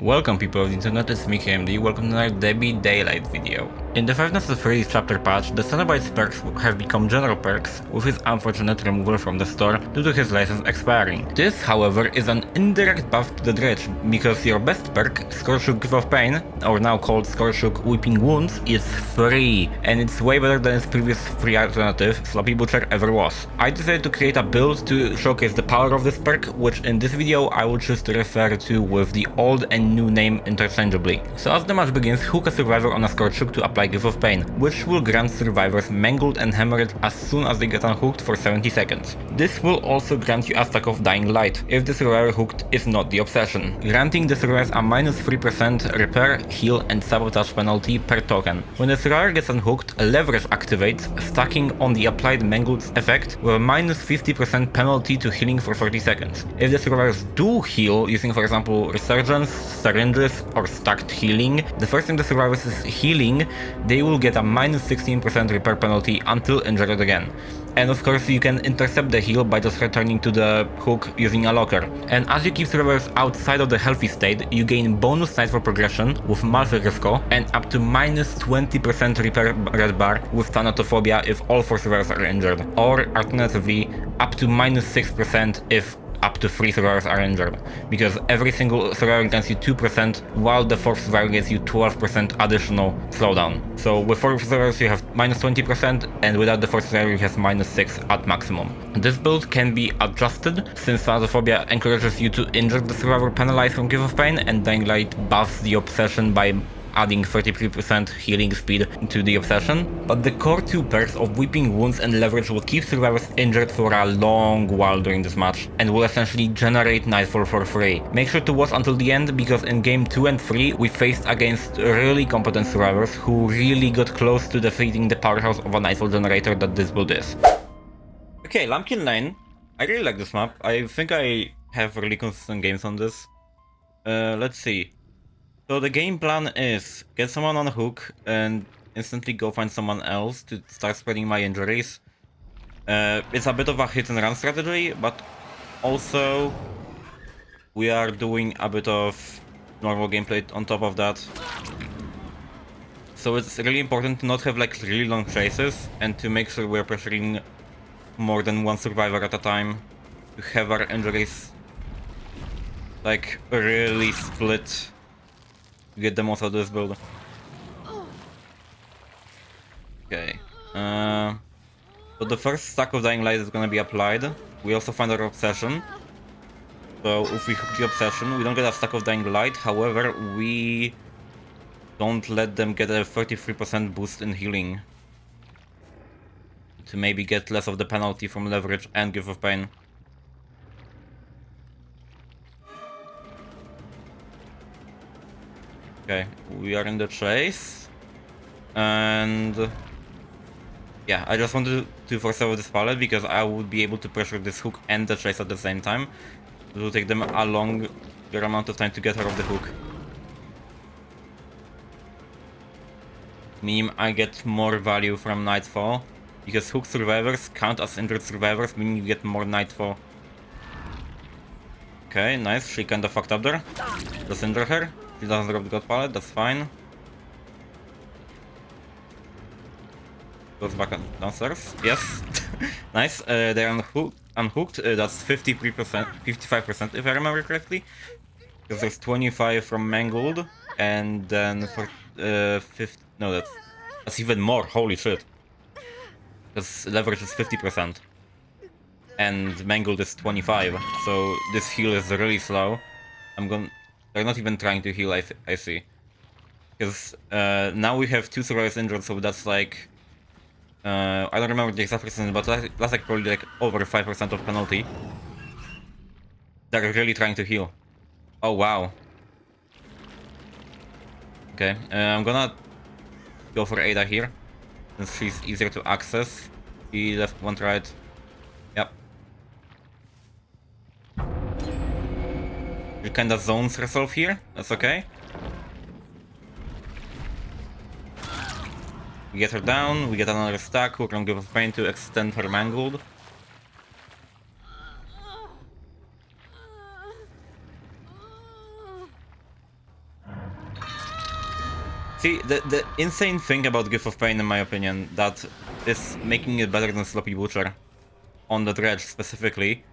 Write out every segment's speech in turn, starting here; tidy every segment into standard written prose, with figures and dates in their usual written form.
Welcome people of the internet, it's me KMD, welcome to our Debbie Daylight video. In the Five Nights at Freddy's chapter patch, the Cenobites perks have become general perks, with his unfortunate removal from the store due to his license expiring. This, however, is an indirect buff to the Dredge, because your best perk, Scourge Hook Give of Pain, or now called Scourge Hook Weeping Wounds, is free, and it's way better than its previous free alternative, Sloppy Butcher, ever was. I decided to create a build to showcase the power of this perk, which in this video I will choose to refer to with the old and new name interchangeably. So as the match begins, hook a survivor on a Scourge Hook to apply Give of Pain, which will grant survivors Mangled and Hemorrhage as soon as they get unhooked for 70 seconds. This will also grant you a stack of Dying Light, if the survivor hooked is not the obsession, granting the survivors a minus 3% repair, heal and sabotage penalty per token. When the survivor gets unhooked, a leverage activates, stacking on the applied Mangled effect with a minus 50% penalty to healing for 30 seconds. If the survivors do heal using, for example, Resurgence, Syringes or stacked healing, the first time the survivors is healing, they will get a minus 16% repair penalty until injured again. And of course you can intercept the heal by just returning to the hook using a locker. And as you keep survivors outside of the healthy state, you gain bonus Nightfall progression with Malfegrisco and up to minus 20% repair red bar with Thanatophobia if all 4 survivors are injured. Or alternatively, up to minus 6% if up to 3 survivors are injured, because every single survivor grants you 2%, while the 4th survivor gets you 12% additional slowdown. So with 4 survivors you have minus 20%, and without the 4th survivor you have minus 6 at maximum. This build can be adjusted, since Thanatophobia encourages you to injure the survivor penalized from Give of Pain, and Dying Light buffs the obsession by adding 33% healing speed to the obsession. But the core 2 perks of Weeping Wounds and Leverage will keep survivors injured for a long while during this match, and will essentially generate Nightfall for free. Make sure to watch until the end, because in game 2 and 3 we faced against really competent survivors who really got close to defeating the powerhouse of a Nightfall generator that this build is. Okay, Lumpkin Lane. I really like this map. I think I have really consistent games on this. Let's see. So the game plan is get someone on a hook and instantly go find someone else to start spreading my injuries. It's a bit of a hit and run strategy, but also we are doing a bit of normal gameplay on top of that. So it's really important to not have like really long chases and to make sure we're pressuring more than one survivor at a time, to have our injuries like really split. Get the most out of this build. Okay. So the first stack of Dying Light is gonna be applied. We also find our obsession. So if we hook the obsession, we don't get a stack of Dying Light. However, we don't let them get a 33% boost in healing, to maybe get less of the penalty from Leverage and Give of Pain. Okay, we are in the chase, and yeah, I just wanted to force over this pallet because I would be able to pressure this hook and the chase at the same time. It will take them a longer amount of time to get her off the hook. Meaning I get more value from Nightfall, because hook survivors count as injured survivors, meaning you get more Nightfall. Okay, nice, she kinda fucked up there. Just injure her. She doesn't drop the god pallet, that's fine. Goes back downstairs. Yes. Nice. They're unhooked. That's 53%, 55% if I remember correctly. Because there's 25 from Mangled, and then for 50. No, that's even more. Holy shit. Because Leverage is 50%. And Mangled is 25. So this heal is really slow. They're not even trying to heal, I see. Because now we have 2 survivors injured, so that's like... I don't remember the exact percentage, but that's like probably like over 5% of penalty. They're really trying to heal. Oh wow. Okay, I'm gonna go for Ada here, since she's easier to access. He left one right. Yep. She kinda zones herself here, that's okay. We get her down, we get another stack, who can Give of Pain to extend her Mangled. See, the insane thing about Gift of Pain, in my opinion, that is making it better than Sloppy Butcher, on the Dredge specifically,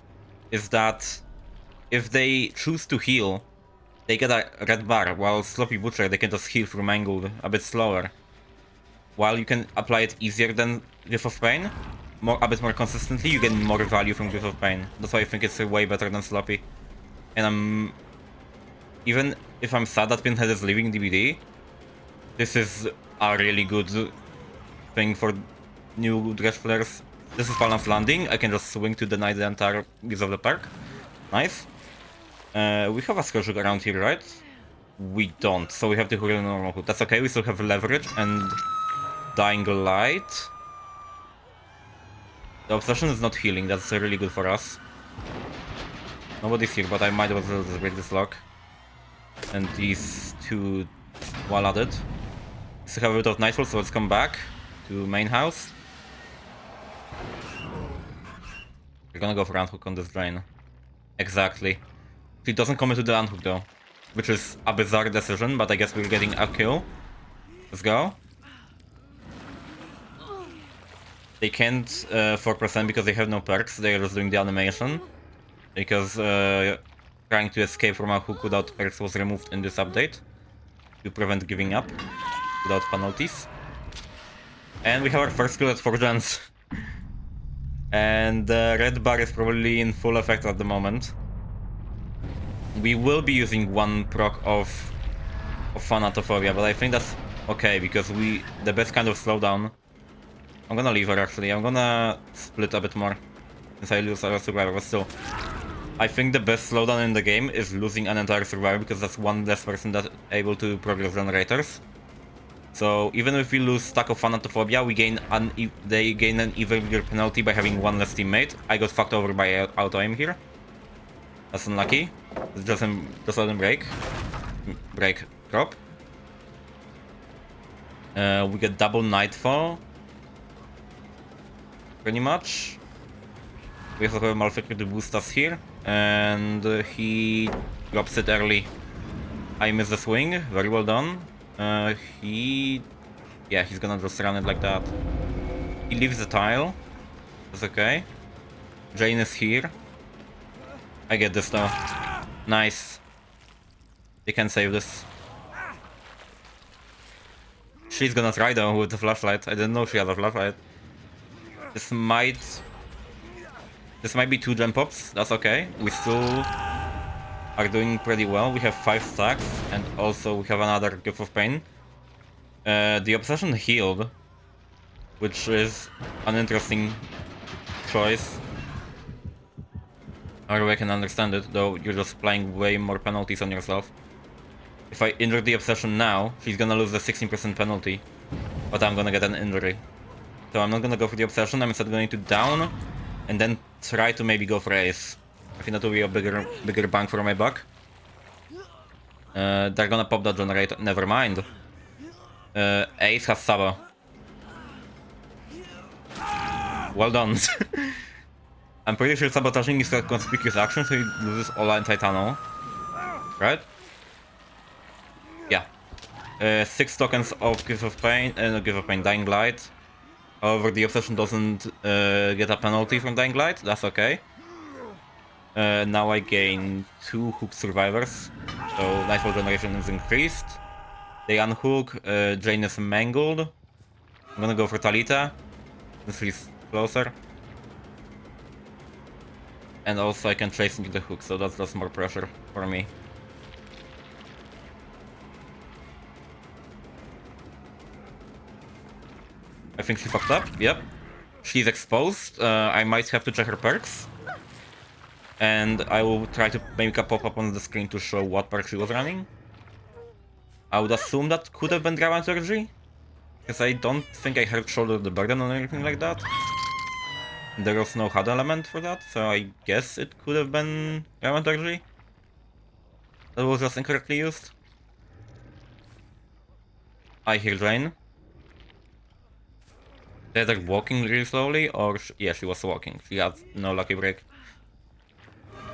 is that if they choose to heal, they get a red bar, while Sloppy Butcher, they can just heal through Mangled a bit slower. While you can apply it easier than Gift of Pain, a bit more consistently, you get more value from Gift of Pain. That's why I think it's way better than Sloppy. And even if I'm sad that Pinhead is leaving DBD, this is a really good thing for new Dredge players. This is Balance Landing. I can just swing to deny the entire use of the perk. Nice. We have a Scourge Hook around here, right? We don't, so we have to hook a normal hook. That's okay, we still have leverage and Dying Light. The Obsession is not healing, that's really good for us. Nobody's here, but I might as well just break this lock. And these two well added. Still have a bit of Nightfall, so let's come back to main house. We're gonna go for unhook on this drain. Exactly. He doesn't commit to the unhook though, which is a bizarre decision, but I guess we're getting a kill. Let's go. They can't 4% because they have no perks, they are just doing the animation. Because trying to escape from a hook without perks was removed in this update to prevent giving up without penalties. And we have our first kill at 4 gens. And the red bar is probably in full effect at the moment. We will be using one proc of Thanatophobia, but I think that's okay because the best kind of slowdown. I'm gonna leave her actually. I'm gonna split a bit more since I lose our survivor, but still. I think the best slowdown in the game is losing an entire survivor because that's one less person that's able to progress generators. So even if we lose stack of Thanatophobia, they gain an even bigger penalty by having one less teammate. I got fucked over by auto aim here. That's unlucky. Just let him break. Break. Drop. We get double Nightfall. Pretty much. We also have a Malefactor to boost us here. And he drops it early. I missed the swing. Very well done. Yeah, he's gonna just run it like that. He leaves the tile. That's okay. Jane is here. I get this though. Nice. They can save this. She's gonna try though with the flashlight. I didn't know she had a flashlight. This might be 2 gem pops. That's okay. We still are doing pretty well. We have 5 stacks and also we have another Gift of Pain. The Obsession healed, which is an interesting choice. However, I can understand it, though you're just applying way more penalties on yourself. If I injure the Obsession now, she's gonna lose the 16% penalty, but I'm gonna get an injury. So I'm not gonna go for the Obsession, I'm instead going to down, and then try to maybe go for Ace. I think that will be a bigger bang for my buck. They're gonna pop that generator, never mind. Ace has Saba. Well done. I'm pretty sure sabotaging is a conspicuous action, so he loses all anti-tunnel. Right? Yeah. 6 tokens of Gift of Pain, Dying Light. However, the Obsession doesn't get a penalty from Dying Light, that's okay. Now I gain 2 hook survivors, so Nightfall generation is increased. They unhook, Jane is mangled. I'm gonna go for Talita, since she's closer. And also I can chase into the hook, so that's just more pressure for me. I think she fucked up, yep. She's exposed, I might have to check her perks. And I will try to make a pop-up on the screen to show what perk she was running. I would assume that could have been Dramaturgy, because I don't think I heard Shoulder the Burden or anything like that. There was no HUD element for that, so I guess it could have been Dramaturgy. That was just incorrectly used. I hear Jane. They're either walking really slowly, or yeah, she was walking. She had no lucky break.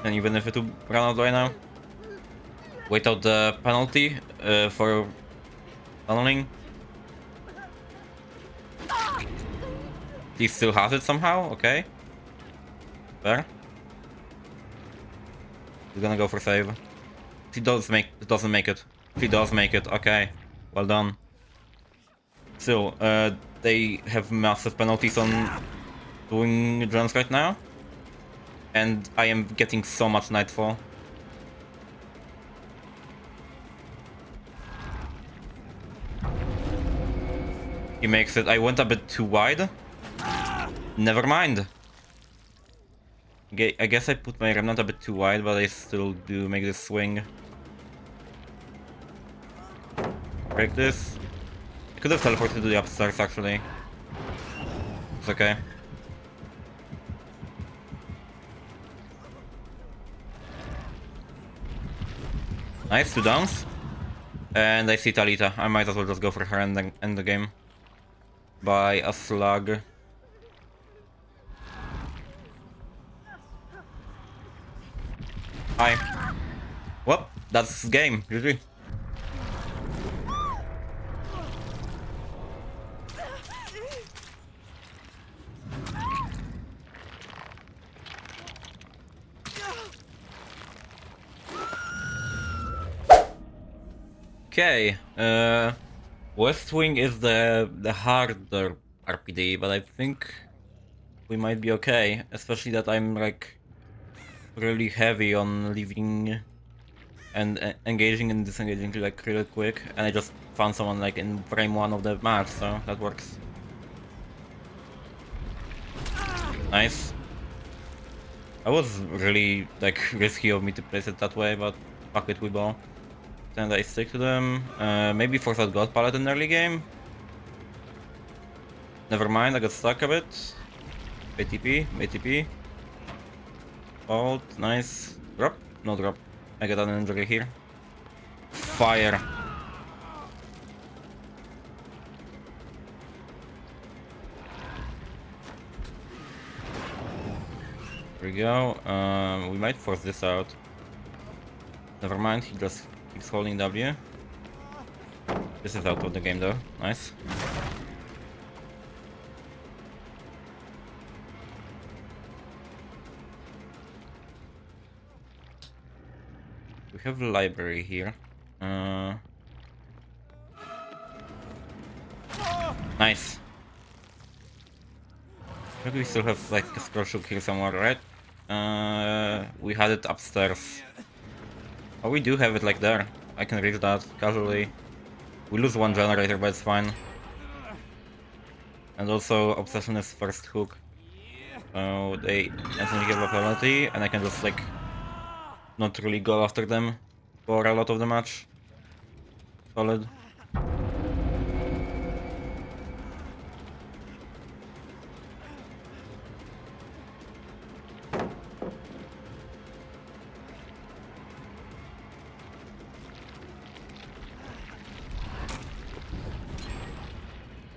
And even if it would run out right now, wait out the penalty for Tunneling. He still has it somehow, okay. Fair. He's gonna go for save. She doesn't make it. She does make it, okay. Well done. Still, they have massive penalties on doing gens right now. And I am getting so much Nightfall. He makes it. I went a bit too wide. Never mind. I guess I put my remnant a bit too wide, but I still do make this swing. Break this. I could have teleported to the upstairs actually. It's okay. Nice, 2 downs. And I see Talita. I might as well just go for her and then end the game. By a slug. Hi. Well, that's game, GG. Okay, West Wing is the harder RPD, but I think we might be okay, especially that I'm like really heavy on leaving and engaging and disengaging like really quick, and I just found someone like in frame 1 of the match, so that works. Nice. That was really like risky of me to place it that way, but fuck it, we ball. And I stick to them. Maybe force out God Palette in early game. Never mind, I got stuck a bit. ATP. Ult, nice. Drop? No drop. I got an injury here. Fire. Here we go. We might force this out. Never mind, he just keeps holding W. This is out of the game though. Nice. We have a library here. Nice. Maybe we still have like a Scourge Hook here somewhere, right? We had it upstairs. Oh, we do have it like there. I can reach that casually. We lose 1 generator, but it's fine. And also, Obsession is first hook. So they instantly give a penalty, and I can just like not really go after them for a lot of the match. Solid.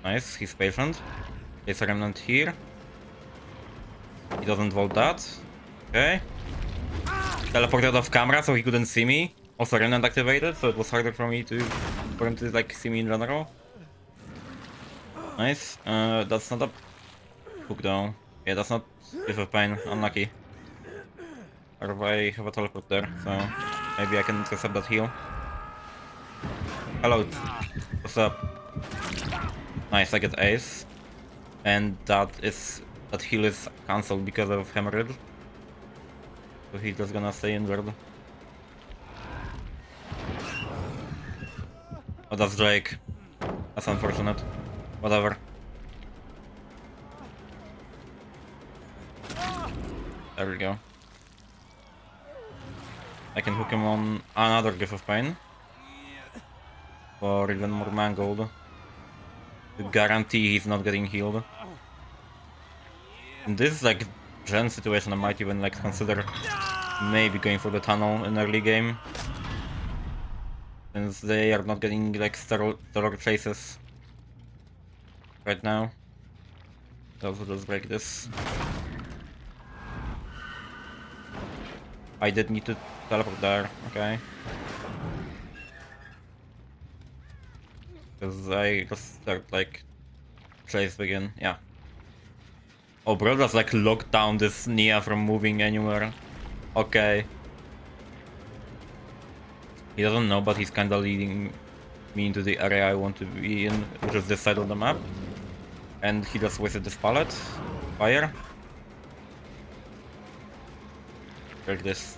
Nice, he's patient. There's a remnant here. He doesn't vault that. Okay. Teleported off camera so he couldn't see me. Also remnant activated, so it was harder for him to like see me in general. Nice. That's not a hook though. Yeah, that's not Gift of Pain. Unlucky. Or I have a teleport there, so maybe I can intercept that heal. Hello. What's up? Nice, I get ace. And that heal is cancelled because of hemorrhage. So he's just gonna stay injured. Oh, that's Drake. That's unfortunate. Whatever. There we go. I can hook him on another Gift of Pain. For even more mangled. To guarantee he's not getting healed. In this like gen situation I might even like consider maybe going for the tunnel in early game. Since they are not getting like stellar chases right now. I'll also just break this. I did need to teleport there, okay. Because I just start like chase begin, yeah. Oh, bro just like locked down this Nia from moving anywhere. Okay. He doesn't know, but he's kinda leading me into the area I want to be in, which is this side of the map. And he just wasted this pallet. Fire. Like this.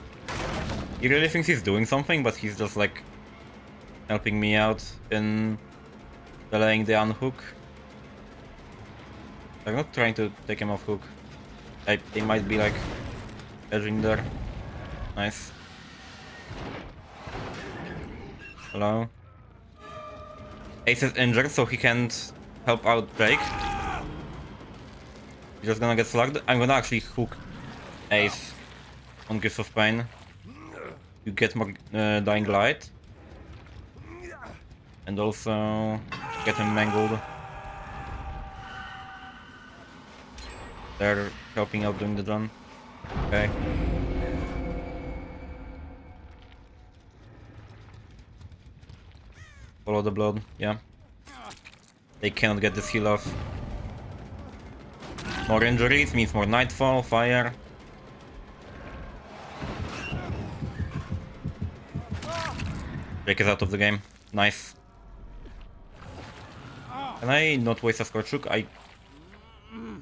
He really thinks he's doing something, but he's just like helping me out in delaying the unhook. I'm not trying to take him off hook. They might be like edging there. Nice. Hello. Ace is injured, so he can't help out Drake. He's just gonna get slugged. I'm gonna actually hook Ace on Gifts of Pain. You get more Dying Light. And also get him mangled. They're helping out doing the run. Okay. Follow the blood, yeah. They cannot get this heal off. More injuries means more Nightfall, fire. Drake is out of the game. Nice. Can I not waste a Scourge Hook? I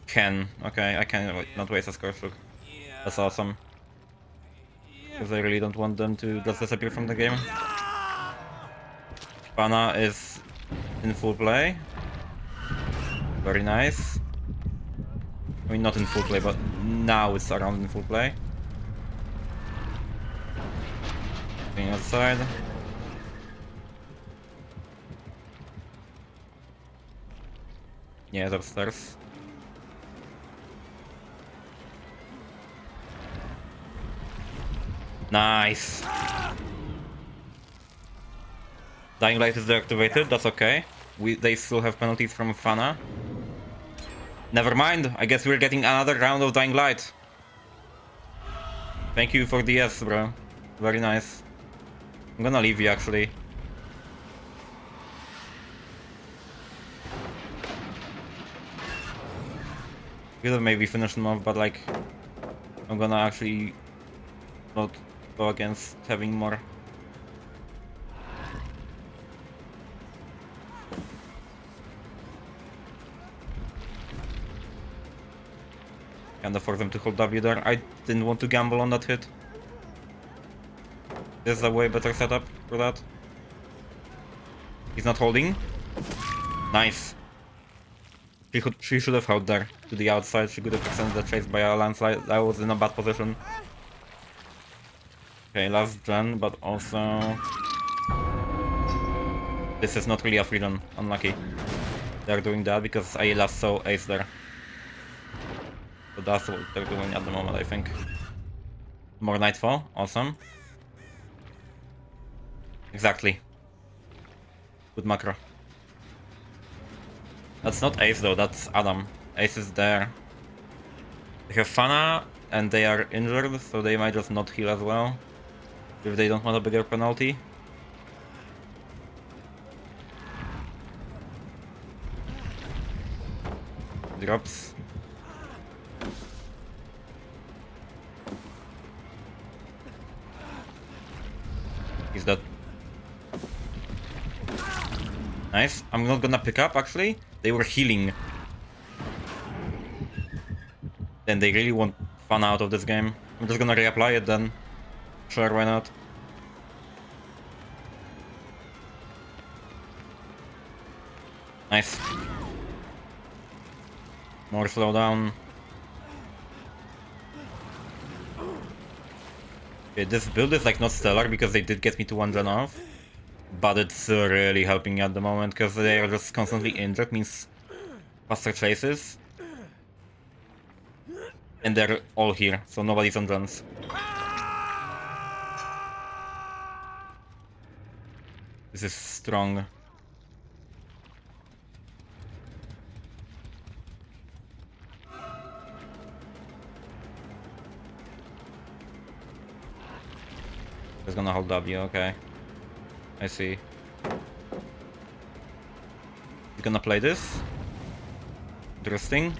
can. Okay, I can not waste a Scourge Hook. That's awesome. Because I really don't want them to just disappear from the game. Pana is in full play. Very nice. I mean, not in full play, but now it's around in full play. Going outside. Yeah, it's upstairs. Nice. Dying Light is deactivated, that's okay. They still have penalties from Fana. Never mind, I guess we're getting another round of Dying Light. Thank you for the S, bro. Very nice. I'm gonna leave you, actually. Could have maybe finished him off, but like... I'm gonna actually... not go against having more. Can't afford them to hold W there. I didn't want to gamble on that hit. There's a way better setup for that. He's not holding. Nice. She should have held there to the outside. She could have extended the chase by a landslide. I was in a bad position. Okay, last gen, but also... This is not really a free run. Unlucky. They're doing that because I last saw Ace there. So that's what they're doing at the moment, I think. More Nightfall, awesome. Exactly. Good macro. That's not Ace though, that's Adam. Ace is there. They have Fana and they are injured, so they might just not heal as well. If they don't want a bigger penalty. Drops. He's dead. Nice. I'm not gonna pick up actually. They were healing. Then they really want fun out of this game. I'm just gonna reapply it then. Sure, why not? Nice. More slowdown. Okay, this build is like not stellar because they did get me to 1 gen off. But it's really helping me at the moment because they are just constantly injured, means faster chases. And they're all here, so nobody's on gens. This is strong. Just gonna hold W, okay. I see. He's gonna play this. Interesting.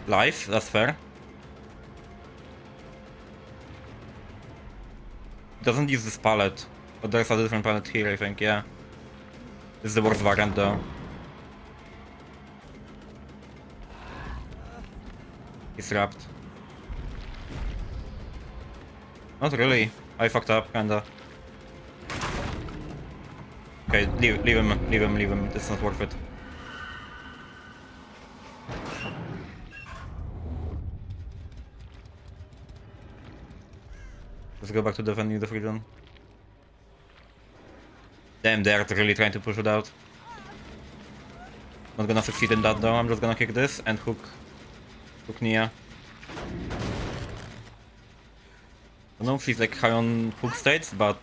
Life, that's fair. Doesn't use this palette. But there's a different palette here, I think, yeah. This is the worst variant though. He's wrapped. Not really. I fucked up, kinda. Okay, leave him. It's not worth it. Let's go back to defending the freedom. Damn, they're really trying to push it out. Not gonna succeed in that though. I'm just gonna kick this and hook Nia. I don't know if she's like high on hook states, but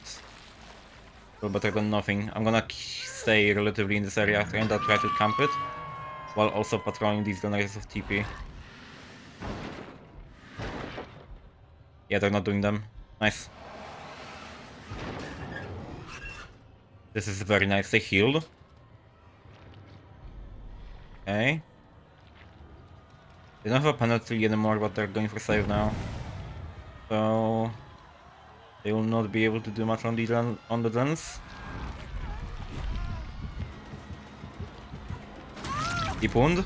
still better than nothing. I'm gonna stay relatively in this area and try to camp it, while also patrolling these generators of TP. Yeah, they're not doing them. Nice. This is very nice. They healed. Okay. They don't have a penalty anymore, but they're going for save now. So they will not be able to do much on the guns. Deep wound.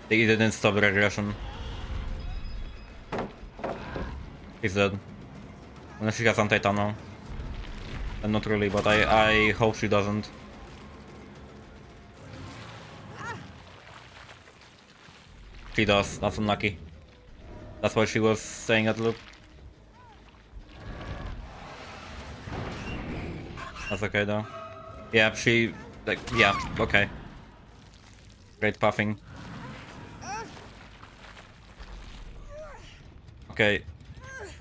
They didn't stop the regression. He's dead. Unless she has anti-tunnel. And not really, but I hope she doesn't. She does, that's unlucky. That's why she was staying at loop. That's okay though. Yeah, she... like, yeah, okay. Great puffing. Okay.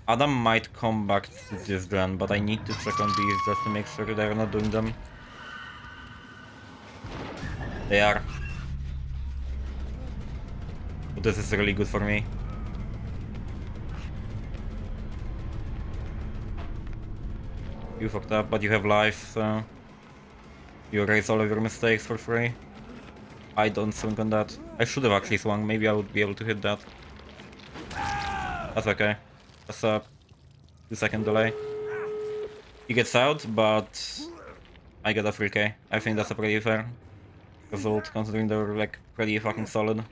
Adam might come back to this run, but I need to check on these just to make sure they're not doing them. They are. But this is really good for me. You fucked up, but you have life, so you erase all of your mistakes for free. I don't swing on that. I should have actually swung, maybe I would be able to hit that. That's okay. That's a 2-second delay. He gets out, but I get a free K. I think that's a pretty fair result, considering they're like pretty fucking solid.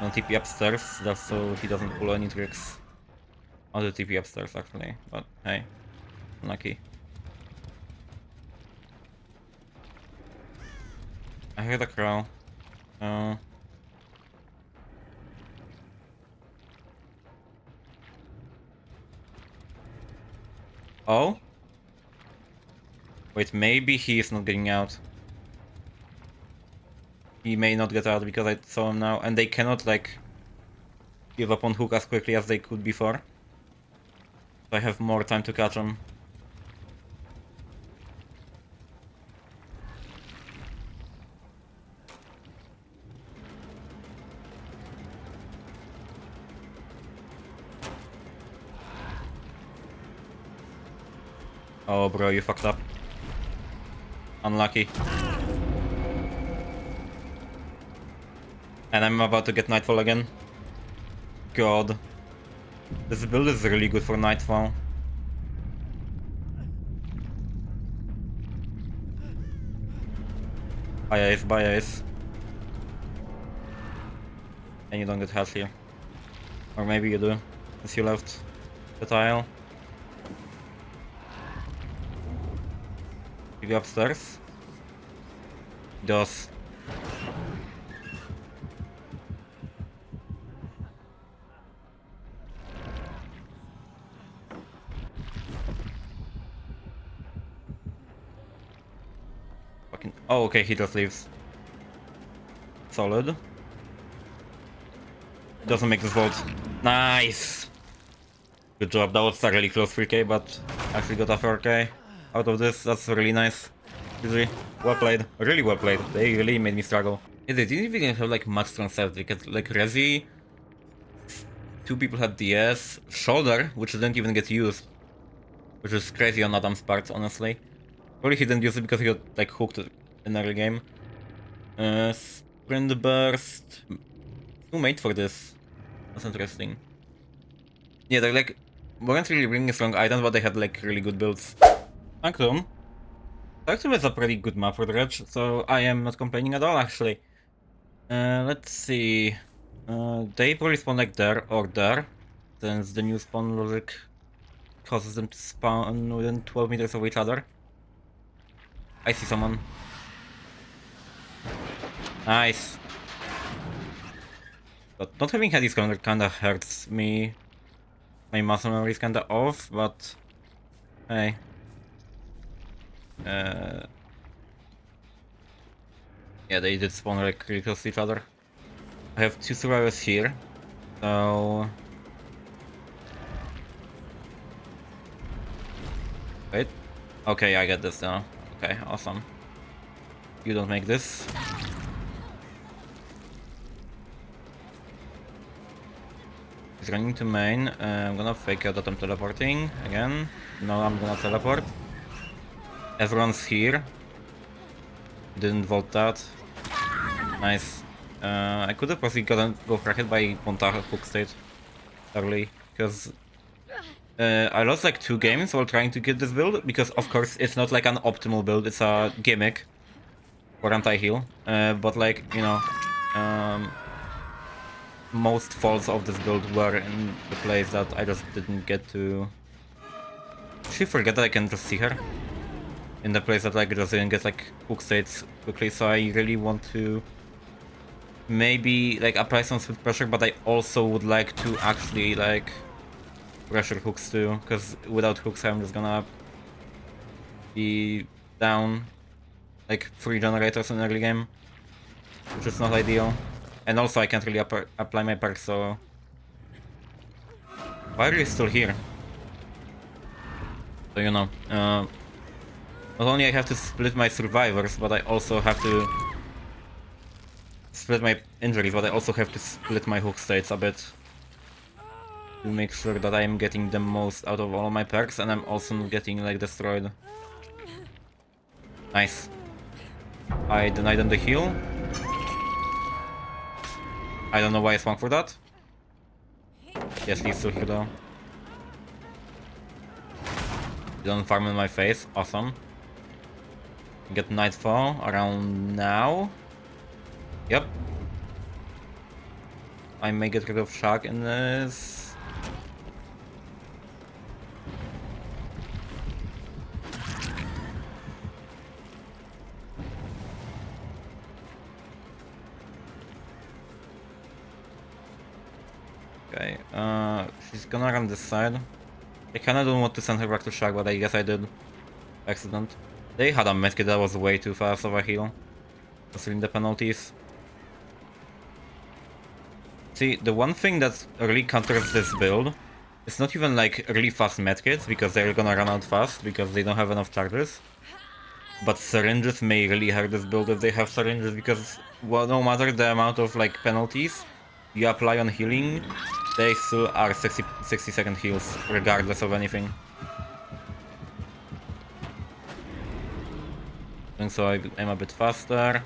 No TP upstairs, just so he doesn't pull any tricks. On the TP upstairs actually, but hey, unlucky. I heard a crow. Oh? Wait, maybe he is not getting out. He may not get out because I saw him now, and they cannot like give up on hook as quickly as they could before. So I have more time to catch him. Oh bro, you fucked up. Unlucky. And I'm about to get Nightfall again. God. This build is really good for Nightfall. Bye ace. And you don't get health here. Or maybe you do, since you left the tile. Maybe upstairs? Does. Fucking. Oh, okay, he just leaves. Solid. Doesn't make this vault. Nice! Good job, that was a really close 3k, but actually got a 4k out of this. That's really nice. Really well played. Really well played. They really made me struggle. Yeah, they didn't even have like much strong stuff. They got like Resi 2 people had DS. Shoulder, which didn't even get used. Which is crazy on Adam's part, honestly. Probably he didn't use it because he got like hooked in early game. Sprint burst. Who made for this? That's interesting. Yeah, they're like weren't really bringing strong items, but they had like really good builds. Sanctum. Sanctum is a pretty good map for Dredge, so I am not complaining at all actually. Let's see. They probably spawn like there or there, since the new spawn logic causes them to spawn within 12 meters of each other. I see someone. Nice. But not having had this kinda hurts me. My muscle memory is kinda off, but hey. Yeah, they did spawn like really close to each other. I have 2 survivors here, so... Wait. Okay, I get this now. Okay, awesome. You don't make this. He's running to main. I'm gonna fake out that I'm teleporting again. No, I'm gonna teleport. Everyone's here. Didn't vote that. Nice. I could have possibly go crack it by Montaje hook state early, because I lost like 2 games while trying to get this build, because of course it's not like an optimal build, it's a gimmick for anti-heal, but like, you know, most faults of this build were in the place that I just didn't get to... Actually forget that I can just see her. In the place that like just didn't get like hook states quickly, so I really want to maybe like apply some speed pressure, but I also would like to actually like pressure hooks too, because without hooks I'm just gonna be down like 3 generators in early game, which is not ideal. And also I can't really apply my perk, so... Why are you still here? So you know, not only I have to split my survivors, but I also have to split my injuries, but I also have to split my hook states a bit to make sure that I am getting the most out of all my perks, and I'm also not getting like destroyed. Nice. I denied them the heal. I don't know why I swung for that. Yes, he's still here though. You don't farm in my face, awesome. Get Nightfall around now. Yep. I may get rid of Shaq in this. Okay, she's gonna run this side. I kinda don't want to send her back to Shaq, but I guess I did. Accident. They had a medkit that was way too fast of a heal, considering the penalties. See, the one thing that really counters this build is not even like really fast medkits, because they're gonna run out fast, because they don't have enough charges. But syringes may really hurt this build if they have syringes, because well, no matter the amount of like penalties you apply on healing, they still are 60-second heals, regardless of anything. And so I'm a bit faster.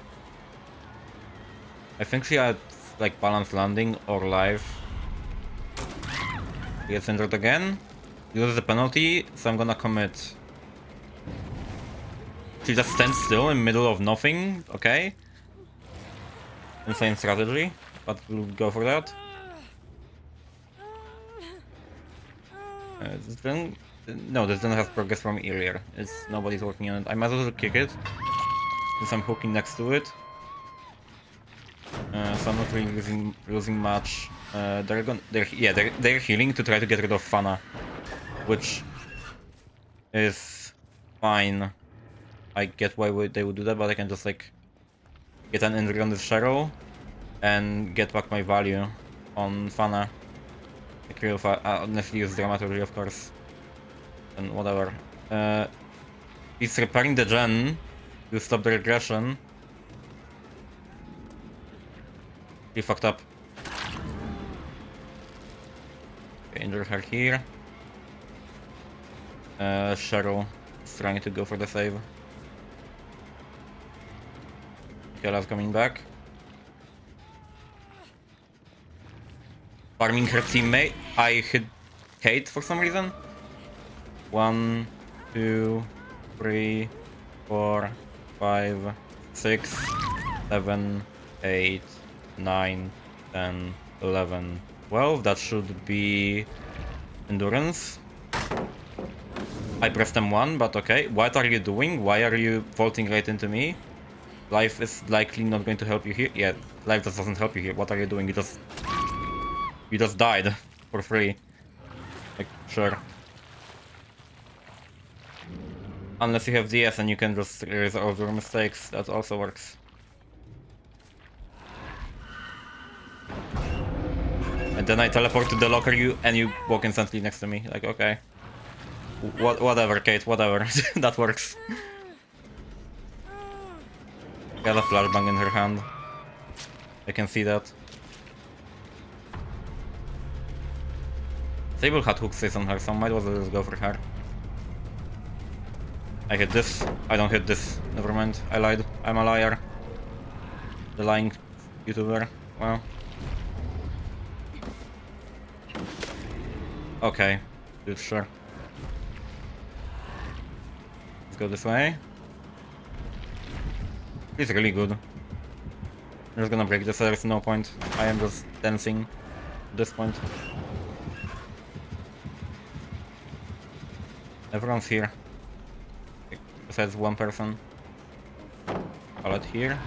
I think she had like balanced landing or life. He gets injured again. Uses the penalty, so I'm gonna commit. She just stands still in the middle of nothing, okay. Insane strategy, but we'll go for that. This thing... No, this doesn't have progress from earlier. Nobody's working on it. I might as well kick it, since I'm hooking next to it. So I'm not really losing much. They're healing to try to get rid of Fana, which is fine. I get why they would do that, but I can just like get an injury on this Cheryl and get back my value on Fana. Like real honestly use dramaturgy, of course, and whatever. He's repairing the gen to stop the regression. He fucked up. Okay, injure her here. Cheryl is trying to go for the save. Kela's coming back. Farming her teammate. I hit Kate for some reason. 1, 2, 3, 4, 5, 6, 7, 8, 9, 10, 11, 12. That should be endurance. I pressed M1, but okay. What are you doing? Why are you vaulting right into me? Life is likely not going to help you here. Yeah, life just doesn't help you here. What are you doing? You just died for free. Like, sure. Unless you have DS and you can just resolve your mistakes, that also works. And then I teleport to the locker and you walk instantly next to me. Like, okay. Whatever, Kate, whatever. That works. Got a flashbang in her hand. I can see that. Sable had hook stays on her, so might as well just go for her. I hit this. I don't hit this. Never mind. I lied. I'm a liar. The lying YouTuber. Well. Okay. Dude, sure. Let's go this way. He's really good. I'm just gonna break this, there's no point. I am just dancing at this point. Everyone's here. Besides one person. I'll let here.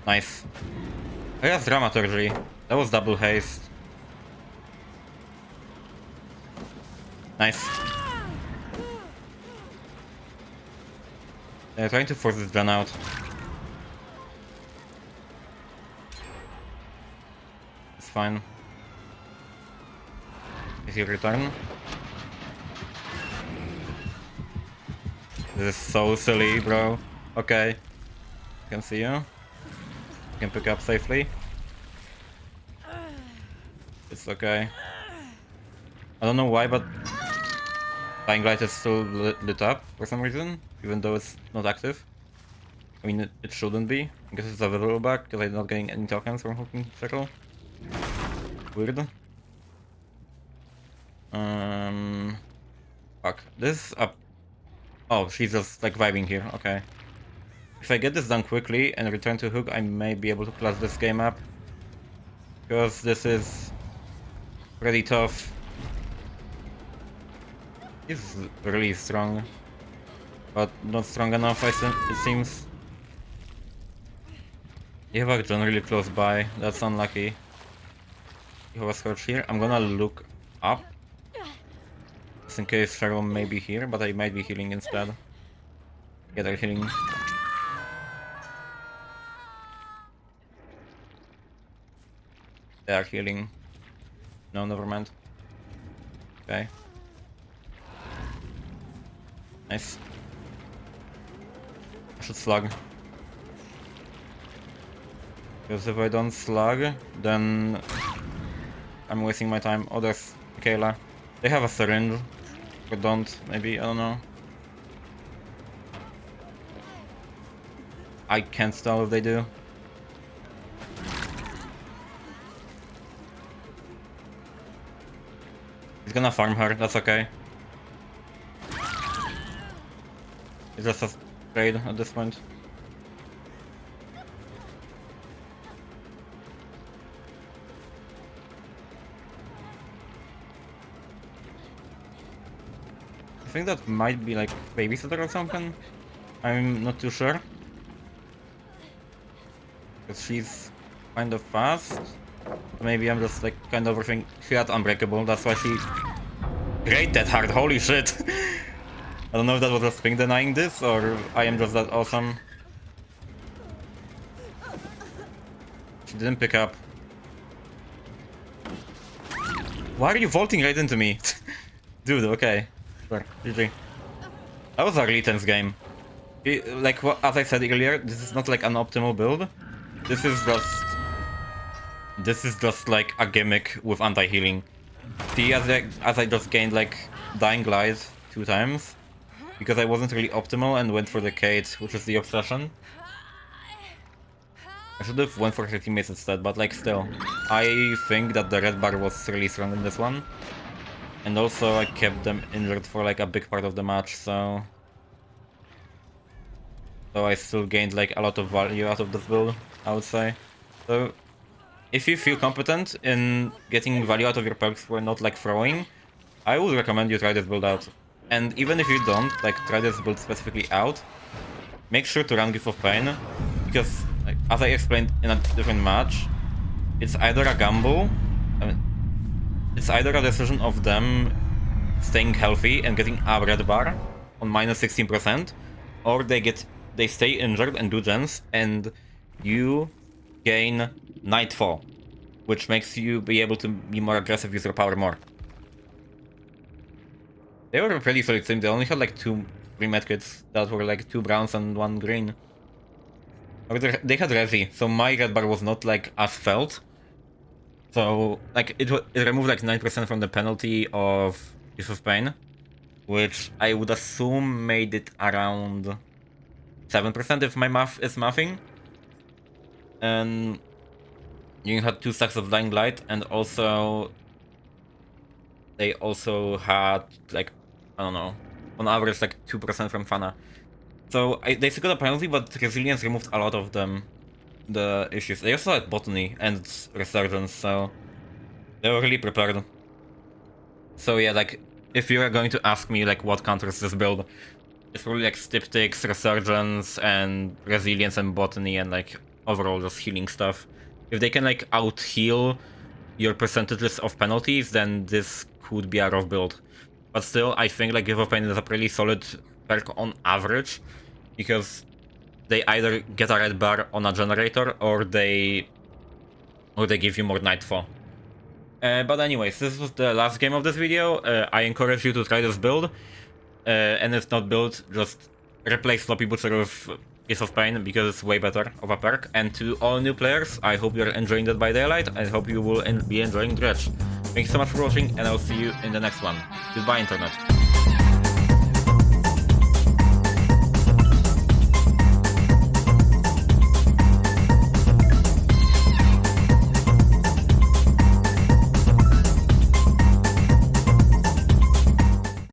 Nice. I have dramaturgy. That was double haste. Nice. They're trying to force this gun out. It's fine. Is he return? This is so silly, bro. Okay. Can see you. Can pick up safely. It's okay. I don't know why, but Dying Light is still lit up for some reason, even though it's not active. I mean, it shouldn't be. I guess it's a visible bug because I'm not getting any tokens from hooking circle. Weird. Fuck. This up. Oh, she's just like vibing here. Okay. If I get this done quickly and return to hook, I may be able to clutch this game up. Because this is pretty tough. He's really strong. But not strong enough, it seems. You have a John really close by. That's unlucky. You have a Scourge here. I'm gonna look up. Just in case Cheryl may be here, but I might be healing instead. Yeah, they're healing. They are healing. No, never mind. Okay. Nice. I should slug. Because if I don't slug, then I'm wasting my time. Oh, there's Kayla. They have a syringe. Or don't, maybe, I don't know. I can't tell if they do. He's gonna farm her, that's okay. It's just a trade at this point. I think that might be like babysitter or something. I'm not too sure. Because she's kind of fast. Maybe I'm just like kind of overthinking. She had Unbreakable, that's why she great that hard, holy shit. I don't know if that was just ping denying this or I am just that awesome. She didn't pick up. Why are you vaulting right into me? Dude, okay. Sure, GG. That was a really tense game. Like as I said earlier, this is not like an optimal build. This is just like a gimmick with anti-healing. See, as I just gained like Dying Glide 2 times, because I wasn't really optimal and went for the Kate, which is the obsession. I should have went for her teammates instead, but like still. I think that the red bar was really strong in this one. And also I kept them injured for like a big part of the match, so I still gained like a lot of value out of this build, I would say. So if you feel competent in getting value out of your perks for not like throwing, I would recommend you try this build out. And even if you don't, like try this build specifically out, make sure to run Gift of Pain, because like, as I explained in a different match, it's either a gamble, it's either a decision of them staying healthy and getting a red bar on minus 16%, or they stay injured and do gens, and you gain Nightfall, which makes you be able to be more aggressive, use your power more. They were a pretty solid team. They only had like 2 green medkits that were like 2 browns and 1 green. Or they had Resi, so my red bar was not like as felt. So like it removed like 9% from the penalty of Gift of Pain, which I would assume made it around 7% if my math is mathing. And you had 2 stacks of Dying Light, and also they also had like, I don't know, on average like 2% from Fana. So they still got a penalty, but Resilience removed a lot of the issues. They also had Botany and Resurgence, so they were really prepared. So yeah, like if you are going to ask me like what counters this build, it's probably like Styptics, Resurgence, and Resilience and Botany, and like overall just healing stuff. If they can like out-heal your percentages of penalties, then this could be a rough build. But still, I think like Give of Pain is a pretty solid perk on average, because they either get a red bar on a generator, or they give you more Nightfall. But anyways, this was the last game of this video. I encourage you to try this build, and if not build, just replace Sloppy Butcher with Gift of Pain, because it's way better of a perk. And to all new players, I hope you're enjoying Dead by Daylight. I hope you will be enjoying Dredge. Thank you so much for watching, and I'll see you in the next one. Goodbye, Internet.